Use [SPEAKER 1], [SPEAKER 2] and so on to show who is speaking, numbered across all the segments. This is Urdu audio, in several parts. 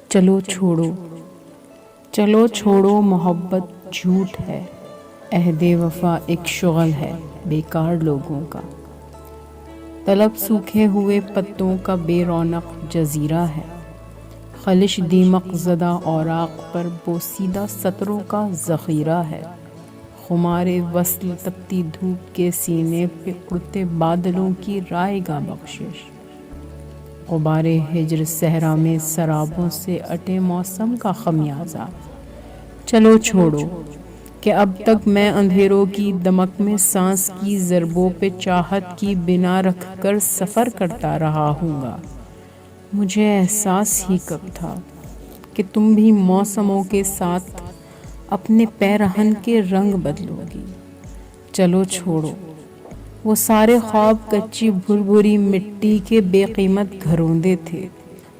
[SPEAKER 1] چلو چھوڑو، چلو چھوڑو محبت جھوٹ ہے، عہد وفا ایک شغل ہے بیکار لوگوں کا، طلب سوکھے ہوئے پتوں کا بے رونق جزیرہ ہے، خلش دیمق زدہ اوراق پر بوسیدہ سطروں کا ذخیرہ ہے، خمار وصل تپتی دھوپ کے سینے پہ اڑتے بادلوں کی رائے گا بخشش، غبار ہجر صحرا میں سرابوں سے اٹے موسم کا خمیازہ، چلو چھوڑو کہ اب تک میں اندھیروں کی دمک میں سانس کی ضربوں پہ چاہت کی بنا رکھ کر سفر کرتا رہا ہوں گا، مجھے احساس ہی کب تھا کہ تم بھی موسموں کے ساتھ اپنے پیرہن کے رنگ بدلو گی، چلو چھوڑو وہ سارے خواب کچی بھربھری مٹی کے بے قیمت گھروندے تھے،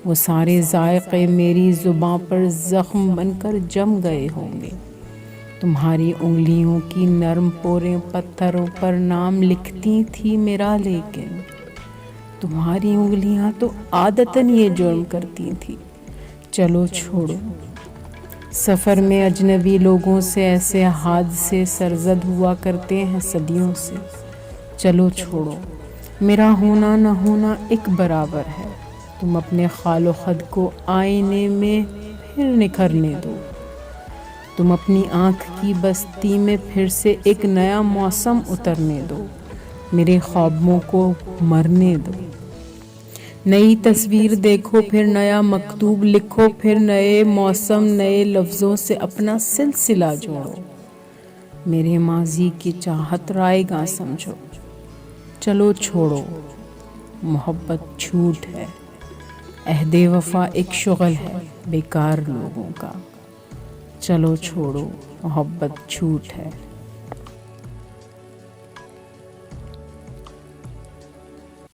[SPEAKER 1] وہ سارے ذائقے میری زباں پر زخم بن کر جم گئے ہوں گے، تمہاری انگلیوں کی نرم پوریں پتھروں پر نام لکھتی تھی میرا، لیکن تمہاری انگلیاں تو عادتاً یہ جرم کرتی تھی، چلو چھوڑو۔ سفر میں اجنبی لوگوں سے ایسے حادثے سرزد ہوا کرتے ہیں صدیوں سے، چلو چھوڑو، میرا ہونا نہ ہونا ایک برابر ہے، تم اپنے خال و خد کو آئینے میں پھر نکھرنے دو، تم اپنی آنکھ کی بستی میں پھر سے ایک نیا موسم اترنے دو، میرے خوابوں کو مرنے دو، نئی تصویر دیکھو پھر نیا مکتوب لکھو، پھر نئے موسم نئے لفظوں سے اپنا سلسلہ جوڑو، میرے ماضی کی چاہت رائے گاں سمجھو، چلو چھوڑو محبت جھوٹ ہے، عہد وفا ایک شغل ہے بیکار لوگوں کا، چلو چھوڑو محبت جھوٹ ہے۔